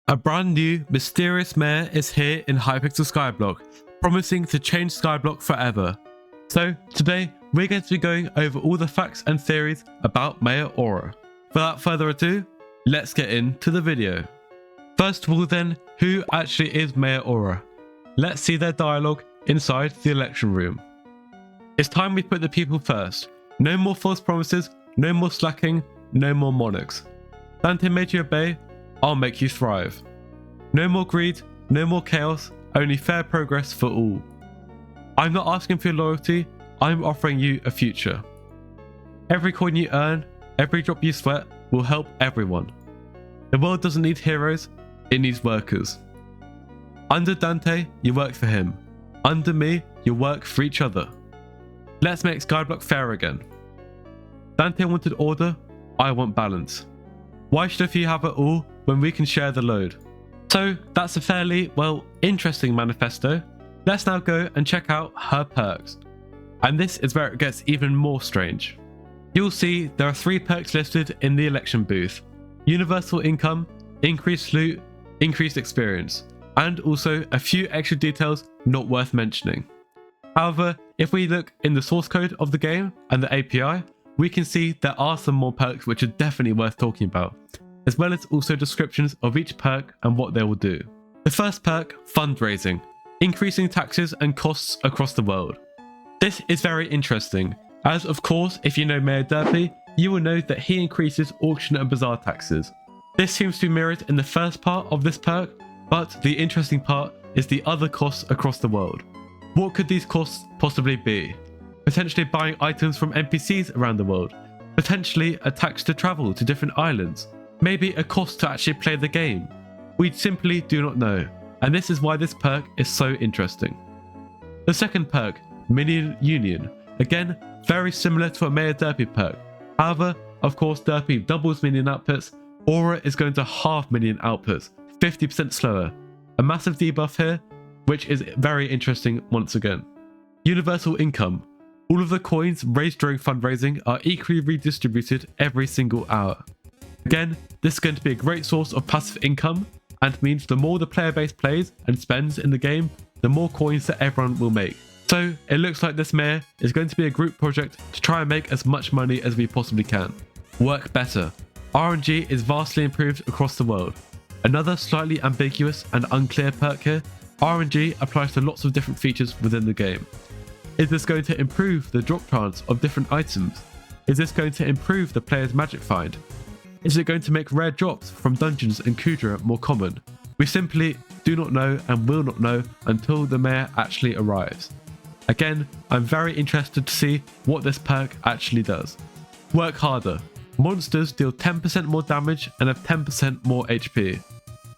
A brand new, mysterious mayor is here in Hypixel Skyblock, promising to change Skyblock forever. So, today, we're going to be going over all the facts and theories about Mayor Aura. Without further ado, let's get into the video. First of all then, who actually is Mayor Aura? Let's see their dialogue inside the election room. It's time we put the people first. No more false promises, no more slacking, no more monarchs. Dante made you obey, I'll make you thrive. No more greed, no more chaos, only fair progress for all. I'm not asking for your loyalty, I'm offering you a future. Every coin you earn, every drop you sweat will help everyone. The world doesn't need heroes, it needs workers. Under Dante, you work for him. Under me, you work for each other. Let's make Skyblock fair again. Dante wanted order, I want balance. Why should a few have it all when we can share the load? So that's a fairly, interesting manifesto. Let's now go and check out her perks. And this is where it gets even more strange. You'll see there are 3 perks listed in the election booth. Universal income, increased loot, increased experience, and also a few extra details not worth mentioning. However, if we look in the source code of the game and the API, we can see there are some more perks which are definitely worth talking about, as well as also descriptions of each perk and what they will do. The first perk, fundraising, increasing taxes and costs across the world. This is very interesting, as of course if you know Mayor Derpy, you will know that he increases auction and bazaar taxes. This seems to be mirrored in the first part of this perk, but the interesting part is the other costs across the world. What could these costs possibly be? Potentially buying items from NPCs around the world, potentially a tax to travel to different islands, maybe a cost to actually play the game. We simply do not know, and this is why this perk is so interesting. The second perk, Minion Union, again very similar to a Mayor Derpy perk. However, of course Derpy doubles minion outputs, Aura is going to halve minion outputs, 50% slower. A massive debuff here, which is very interesting once again. Universal income. All of the coins raised during fundraising are equally redistributed every single hour. Again, this is going to be a great source of passive income and means the more the player base plays and spends in the game, the more coins that everyone will make. So it looks like this mayor is going to be a group project to try and make as much money as we possibly can. Work better. RNG is vastly improved across the world. Another slightly ambiguous and unclear perk here, RNG applies to lots of different features within the game. Is this going to improve the drop chance of different items? Is this going to improve the player's magic find? Is it going to make rare drops from dungeons and Kuvdra more common? We simply do not know and will not know until the mayor actually arrives. Again, I'm very interested to see what this perk actually does. Work harder. Monsters deal 10% more damage and have 10% more HP.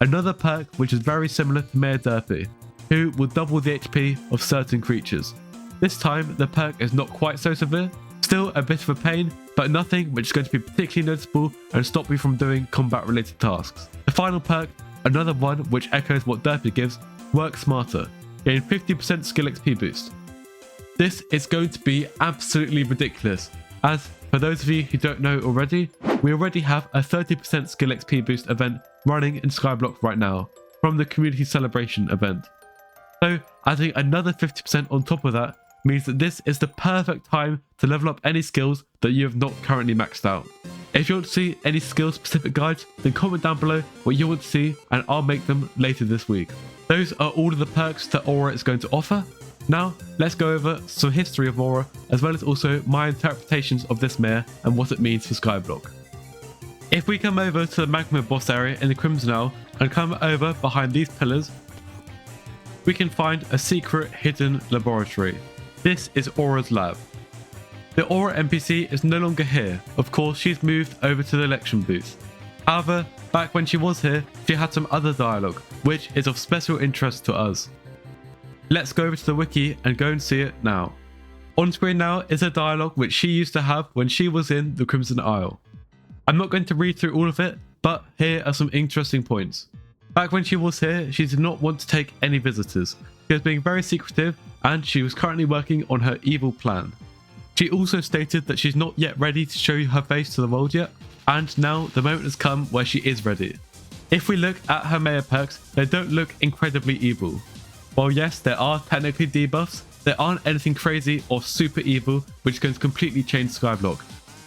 Another perk which is very similar to Mayor Derpy, who will double the HP of certain creatures. This time, the perk is not quite so severe, still a bit of a pain, but nothing which is going to be particularly noticeable and stop you from doing combat related tasks. The final perk, another one which echoes what Derpy gives, work smarter, gain 50% skill XP boost. This is going to be absolutely ridiculous, as for those of you who don't know already, we already have a 30% skill XP boost event running in Skyblock right now, from the community celebration event. So adding another 50% on top of that means that this is the perfect time to level up any skills that you have not currently maxed out. If you want to see any skill specific guides, then comment down below what you want to see and I'll make them later this week. Those are all of the perks that Aura is going to offer. Now let's go over some history of Aura as well as also my interpretations of this mayor and what it means for Skyblock. If we come over to the Magma boss area in the Crimson Isle and come over behind these pillars, we can find a secret hidden laboratory. This is Aura's lab. The Aura NPC is no longer here. Of course, she's moved over to the election booth. However, back when she was here, she had some other dialogue, which is of special interest to us. Let's go over to the wiki and go and see it now. On screen now is a dialogue which she used to have when she was in the Crimson Isle. I'm not going to read through all of it, but here are some interesting points. Back when she was here, she did not want to take any visitors. She was being very secretive and she was currently working on her evil plan. She also stated that she's not yet ready to show her face to the world yet, and now the moment has come where she is ready. If we look at her mayor perks, they don't look incredibly evil. While yes, there are technically debuffs, there aren't anything crazy or super evil which is going to completely change Skyblock.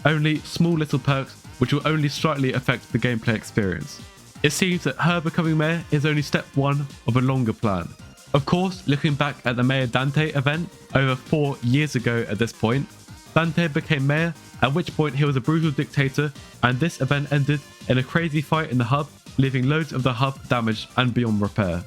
Only small little perks which will only slightly affect the gameplay experience. It seems that her becoming mayor is only step 1 of a longer plan. Of course, looking back at the Mayor Dante event over 4 years ago at this point, Dante became mayor, at which point he was a brutal dictator, and this event ended in a crazy fight in the hub, leaving loads of the hub damaged and beyond repair.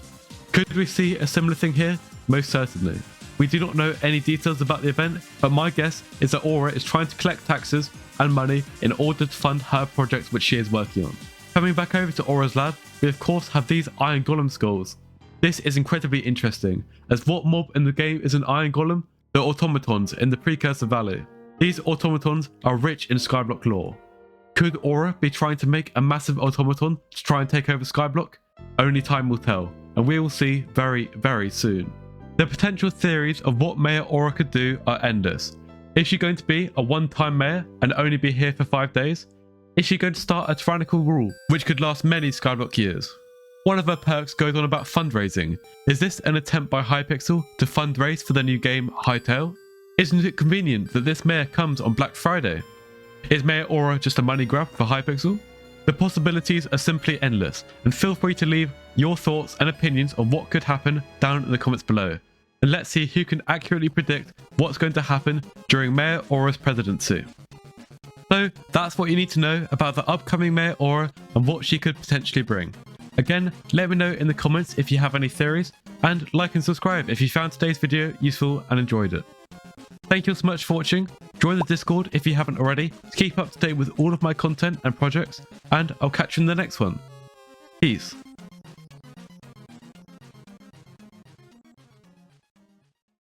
Could we see a similar thing here? Most certainly. We do not know any details about the event, but my guess is that Aura is trying to collect taxes and money in order to fund her project which she is working on. Coming back over to Aura's lab, we of course have these Iron Golem skulls. This is incredibly interesting, as what mob in the game is an Iron Golem? The automatons in the Precursor Valley. These automatons are rich in Skyblock lore. Could Aura be trying to make a massive automaton to try and take over Skyblock? Only time will tell, and we will see very, very soon. The potential theories of what Mayor Aura could do are endless. Is she going to be a one-time mayor and only be here for 5 days? Is she going to start a tyrannical rule, which could last many Skyblock years? One of her perks goes on about fundraising. Is this an attempt by Hypixel to fundraise for the new game Hypixel? Isn't it convenient that this mayor comes on Black Friday? Is Mayor Aura just a money grab for Hypixel? The possibilities are simply endless, and feel free to leave your thoughts and opinions on what could happen down in the comments below. And let's see who can accurately predict what's going to happen during Mayor Aura's presidency. So that's what you need to know about the upcoming Mayor Aura and what she could potentially bring. Again, let me know in the comments if you have any theories, and like and subscribe if you found today's video useful and enjoyed it. Thank you so much for watching. Join the Discord if you haven't already to keep up to date with all of my content and projects, and I'll catch you in the next one. Peace.